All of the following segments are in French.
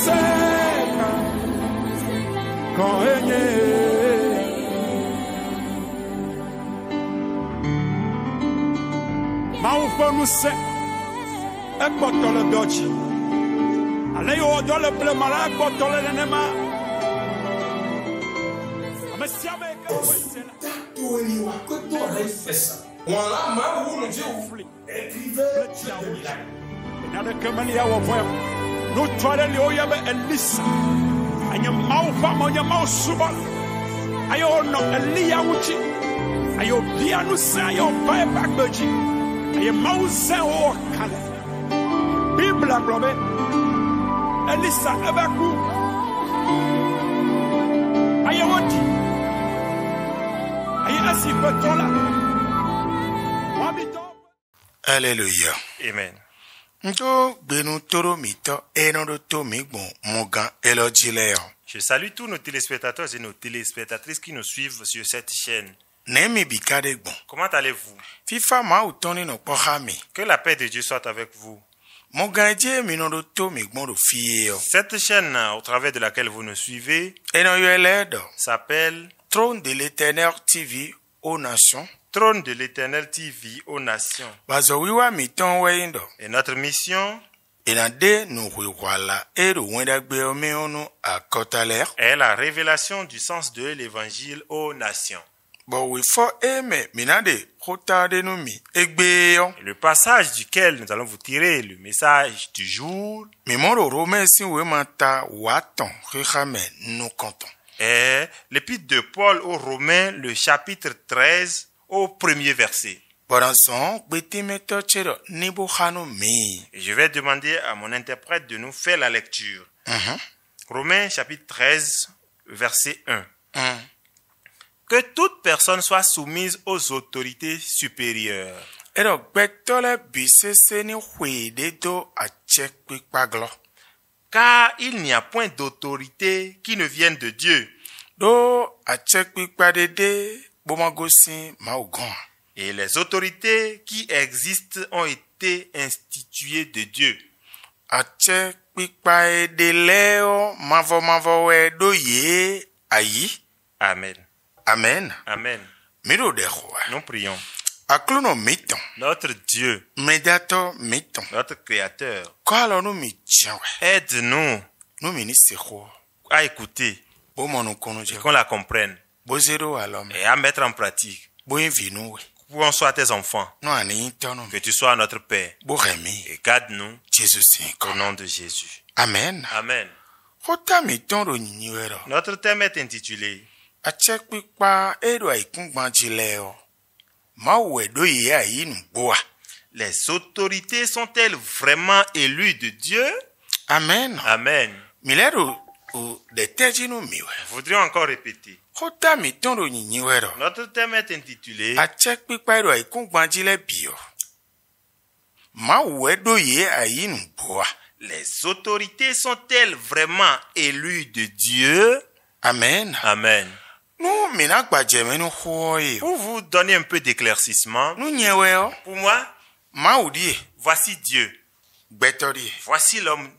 seca koenye maufonu se ekpotole dochi ale yo dole ple mala ekpotole nenema amesiame ka wesela Toli wa koto refesa. On la ma ou Dieu écrivez na de kemali ya wovoya no twale le oyabe elisa anya maufa monya mausuba ayo no elia wuchi ayo bia no sa ayo bai bakbeji ayo mausa o kale bibla blobe elisa ebaku ayo woti ayo asifetola wabito. Alléluia. Amen. Nto gbenu toro mito enodo to migbon mogan elojileo. Je salue tous nos téléspectateurs et nos téléspectatrices qui nous suivent sur cette chaîne. Nemi bikade gbon. Comment allez-vous? Fifa ma utoni no pohami. Que la paix de Dieu soit avec vous. Mogan je minodo to migbon do fieo. Cette chaîne au travers de laquelle vous nous suivez Eno yeledo. s'appelle Trône de l'Éternel TV aux nations. Trône de l'Éternel TV aux nations. Bazo wiwa miton weindo. Et notre mission Enade no wiwala ero wenda gbe omeonu akotaler. est la révélation du sens de l'évangile aux nations. Bo wifo eme minade kotade no mi egbeyo. Et le passage duquel nous allons vous tirer le message du jour Mimoro romensi we mata waton khame no konton. est l'épître de Paul aux Romains, le chapitre 13 au premier verset. Boranson betimeto chero nibo hanu mi. Et je vais demander à mon interprète de nous faire la lecture. Romains chapitre 13, verset 1. Que toute personne soit soumise aux autorités supérieures. Ero gbetole bisese ni hwede do achekpikpaglo. Car il n'y a point d'autorité qui ne vienne de Dieu. Do achekpikpadede bomagosin maugon. Et les autorités qui existent ont été instituées de Dieu. Achekpikpaedeleo mavo do ye ayi. Amen. Amen. Amen. Miro de hoa. Nous prions. Akluno miton. Notre Dieu, Medato miton. notre Créateur, Kwalo no mi chiawe. aide-nous No mi ni seho. à écouter Bomonu kono et je. qu'on la comprenne Bozero alome. et à mettre en pratique. Boinvinu we. Pour qu'on soit tes enfants, No ani tono. que tu sois notre Père Boremi. et garde-nous Jesus au ko. nom de Jésus. Amen. Amen. Hota miton ro nyiwero. Notre thème est intitulé Achekpikpa ero aikungbanjileo. Mawe do ye ayi nuboa. les autorités sont-elles vraiment élues de Dieu? Amen. Amen. Milero o de tejinu miwe. Nous voudrions encore répéter. Hota miton ro nyiwero. Notre thème est intitulé Achekpikpa ero aikungbanjile bio. Mawe do ye ayi nuboa. les autorités sont-elles vraiment élues de Dieu? Amen. Amen. No mina gbajemenu hoye. Pour vous donner un peu d'éclaircissement, No nyeweo. pour moi, Maudie. voici Dieu. Betori. Voici l'homme.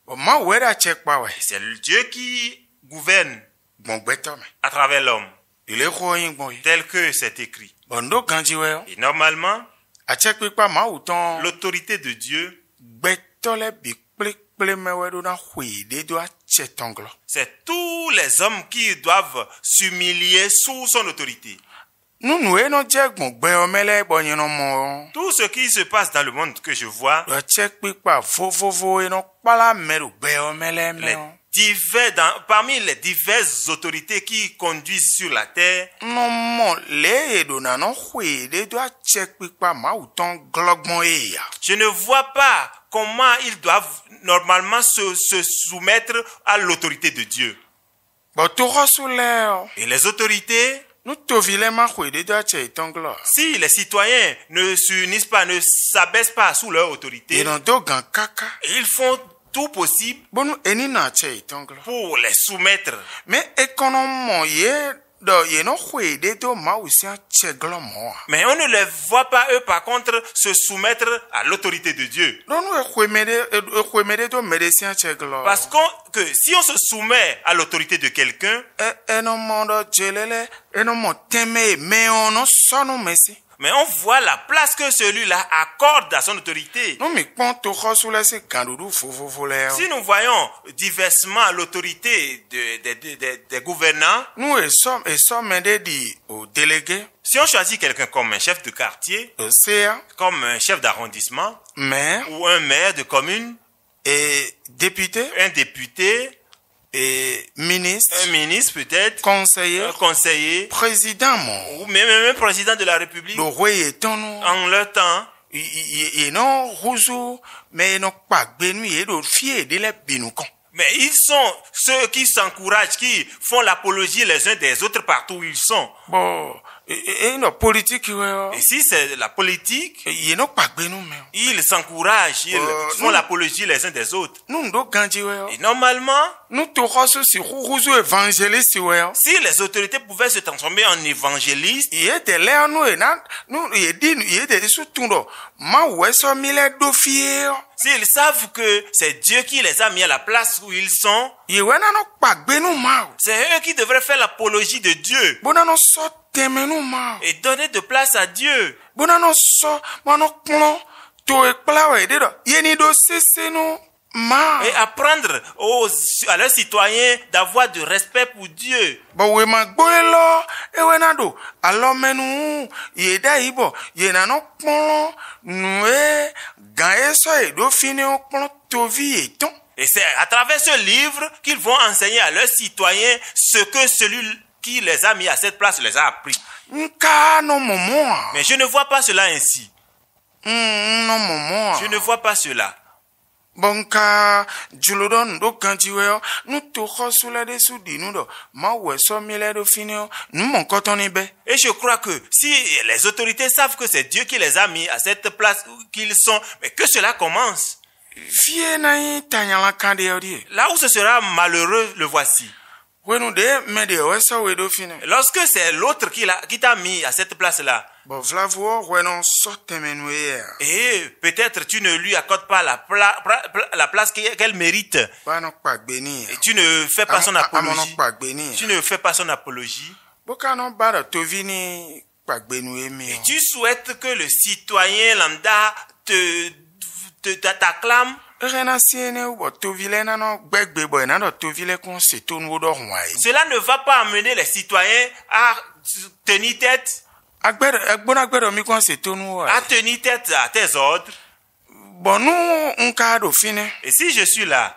O mawe da chekpa we. C'est le Dieu qui gouverne Bon betome. à travers l'homme, Ile hoyin gboy. tel que c'est écrit. Bondo kanjiweo. Et normalement, Achekpikpa mauton. l'autorité de Dieu, Betole bi kple mewe do na hwede do achetonglo. c'est tous les hommes qui doivent s'humilier sous son autorité. Nunu eno jegbon gbe omele bonyino mo. Tout ce qui se passe dans le monde que je vois, Do achekpikpa vovovo eno kpala meru gbe omele les me. parmi les diverses autorités qui conduisent sur la terre, No mo le do na no hwede do achekpikpa mauton glogbon eya. je ne vois pas comment ils doivent normalement se soumettre à l'autorité de Dieu. Bo to hosule. Et les autorités, Nu to vile ma hwede do achetonglo. si les citoyens ne s'unissent pas, ne s'abaissent pas sous leur autorité, Eno do gan kaka. ils font tout possible Bonu eni na achetonglo. pour les soumettre. Mais économon ye do ye no hwe de to ma usia cheglo mo. Mais on ne les voit pas, eux, par contre, se soumettre à l'autorité de Dieu. Do no hwe mede to medecin cheglo. Parce que si on se soumet à l'autorité de quelqu'un, no mondo jelele no mo teme me ono sonu mesi. mais on voit la place que celui-là accorde à son autorité. No mi pon to khosula se kandudu fofofo le. Si nous voyons diversement l'autorité des gouvernants, Nous sommes mede di au délégué, si on choisit quelqu'un comme un chef de quartier, CA, comme un chef d'arrondissement, maire ou un maire de commune, et député un député, et ministre, un ministre peut-être, conseiller, un conseiller, président mon. ou même un président de la République, Le roi est ton en leur temps, il non rousou mais non pas benu et do fier de la binoukan. mais ils sont ceux qui s'encouragent, qui font l'apologie les uns des autres partout où ils sont. Bon, et non politique ouais. Et si c'est la politique, Il non pas benu mais. ils s'encouragent, ils font nous- l'apologie les uns des autres. Nous ndo ganji ouais. Et normalement, Nous to rosu si rousou évangéliste ouais. si les autorités pouvaient se transformer en évangélistes, Il était là nous et nous il était sous tout ndo. Ma ouais so mille do fier. s'ils savent que c'est Dieu qui les a mis à la place où ils sont, Il ouais non pas benu ma. c'est eux qui devraient faire l'apologie de Dieu Bona no so temenu ma. et donner de place à Dieu. Bona no so mano plon to e plawe de do. Yeni do sese no ma. Et apprendre à leurs citoyens d'avoir du respect pour Dieu. Bo we ma gboelo e we na do alo menu ye da ibo ye na no plon nu e gan e so e do fini o plon to vi e ton. Et c'est à travers ce livre qu'ils vont enseigner à leurs citoyens ce que celui qui les a mis à cette place les a appris. Nka no momo. Mais je ne vois pas cela ainsi. No momo. Je ne vois pas cela. Bonka julodon do kanji we o nu to khosula de su di nu do ma we so mile do fini o nu mon kotoni be. Et je crois que si les autorités savent que c'est Dieu qui les a mis à cette place où qu'ils sont, mais que cela commence. Fie na yi tanyala kande odi. Là où ce sera malheureux, le voici. We nu de me de we so we do fini. Lorsque c'est l'autre qui t'a mis à cette place-là, Bon vlavo we non so temenu e. et peut-être tu ne lui accordes pas la place qu'elle mérite, Ba no pa gbeni. et tu ne fais pas son Amono apologie. pa gbeni. Tu ne fais pas son apologie. Boka no ba to vini pa gbenu e mi. Et tu souhaites que le citoyen lambda t'acclame. Rena siene ou bo to vile na no gbegbe bo na do to vile kon se to nu do hwai. Cela ne va pas amener les citoyens à tenir tête, Agbona gbero mi kon se to nu wa. à tenir tête à tes ordres. Bon nous nka do fini. Et si je suis là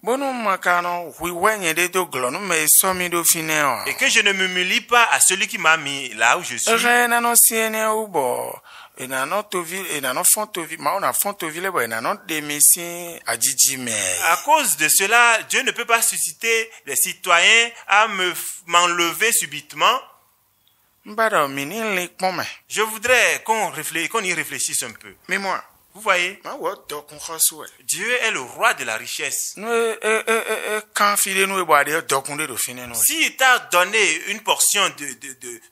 Bonu makano wi wenye de do glonu me so mi do fini o. et que je ne me mulie pas à celui qui m'a mis là où je suis, Rena no siene ou bo e na no to vile e na no fon to vile ma ona fon to vile bo e na no demisi ajiji me. à cause de cela, Dieu ne peut pas susciter les citoyens à m'enlever subitement. Mbara mini le pome. Je voudrais qu'on y réfléchisse un peu. Mais moi, Vous voyez, ma wo do kon khoswe. Dieu est le roi de la richesse. No kan file no e bo ade do kun de do fini no. S'il t'a donné une portion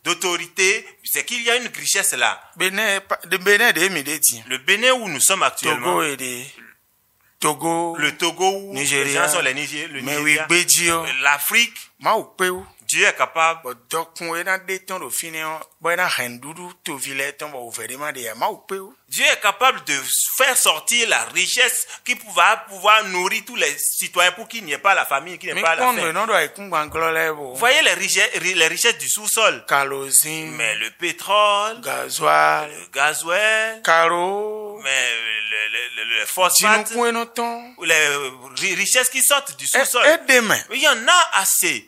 d'autorité, c'est qu'il y a une richesse là. Bene de mi de ti. Le Bénin où nous sommes actuellement, Togo e de Togo. le Togo où Nigeria. les gens sont les Niger, le Mais oui Nigeria, gbeji o. l'Afrique, Ma ou pe ou. Dieu est capable. Bo do kun e na de ton do fini o. Bo na hendudu to vile ton bo vraiment de ma ou pe ou. Dieu est capable de faire sortir la richesse qui va pouvoir nourrir tous les citoyens pour qu'il n'y ait pas la famine, qu'il n'y Mi ait pas la kon faim. no do e kun gbanglo le bo. Vous voyez les richesses du sous-sol. Kalozin, Mais le pétrole, gasoil, le gasoil, caro, mais le phosphate, dinu kun no ton. ou les richesses qui sortent du sous-sol. E deme. Il y en a assez.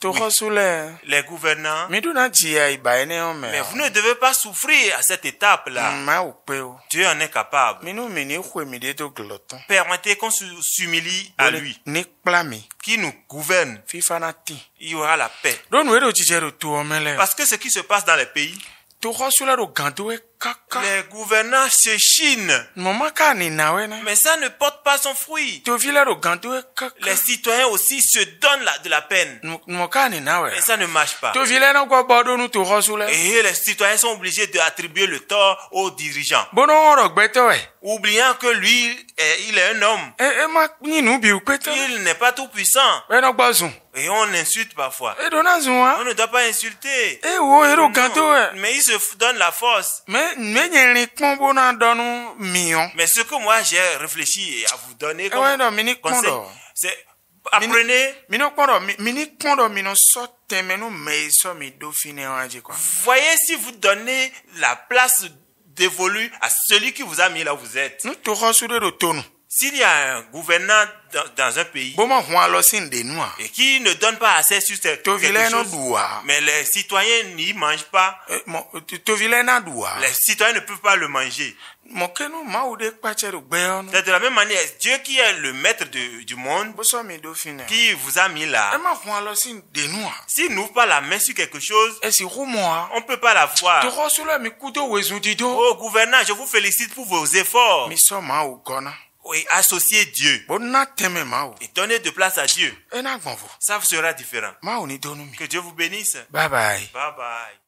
To khosule. Les gouvernants. Mi do na ji ai ba ene o me. Mais vous ne devez pas souffrir à cette étape-là. Ma ou pe ou. Dieu en est capable. Mi no mi ni khwe mi de do gloton. Permettez qu'on s'humilie à lui, Ni plami. qui nous gouverne. Fifa na ti. Il y aura la paix. Don we do jije do to o mele. Parce que ce qui se passe dans les pays, To khosule do gando e kaka. Les gouvernants se chinent. Mama ka ni nawe na. Mais ça ne porte pas son fruit. To vile ro ganto kaka. Les citoyens aussi se donnent de la peine. Mo ka ni nawe. Mais ça ne marche pas. To vile na kwa bodo nu to rosule. Et les citoyens sont obligés d'attribuer le tort aux dirigeants. Bono oro gbeto e. Oubliant que lui, il est un homme. Ma ni nu bi ukpeto. Il n'est pas tout puissant. E no gbazun. Et on insulte parfois. E do na zun On ne doit pas insulter. E wo ero Non, ganto e. mais il se donne la force. Me nyerin pon bona donu mion. Mais ce que moi j'ai réfléchi à vous donner comme Ouais, non, mini conseil, kondo. c'est apprenez, Mino kondo mini kondo mino so temenu me so mi do fine waje kwa. voyez si vous donnez la place dévolue à celui qui vous a mis là où vous êtes. Nu to rosude do tonu. S'il y a un gouvernant dans un pays Bo mo hwan lo sin de nu a. et qui ne donne pas assez sur To quelque vile no chose, dua. mais les citoyens n'y mangent pas, To vile na dua. les citoyens ne peuvent pas le manger. Mo kenu ma ude kpache do gbe onu. C'est de la même manière, Dieu qui est le maître du monde, Bo so mi do fine. qui vous a mis E là, ma hwan lo sin de nu a. s'il n'ouvre pas la main sur quelque chose, E si rumo a. on ne peut pas la To voir. rosule mi kudo wezun dido. Oh gouvernant, je vous félicite pour vos efforts. Mi so ma u gona. Oui, associez Dieu Bo na teme ma u. et donnez de place à Dieu. E na gbonfo. Ça sera différent. Ma u ni donu mi. Que Dieu vous bénisse. Bye bye. Bye bye.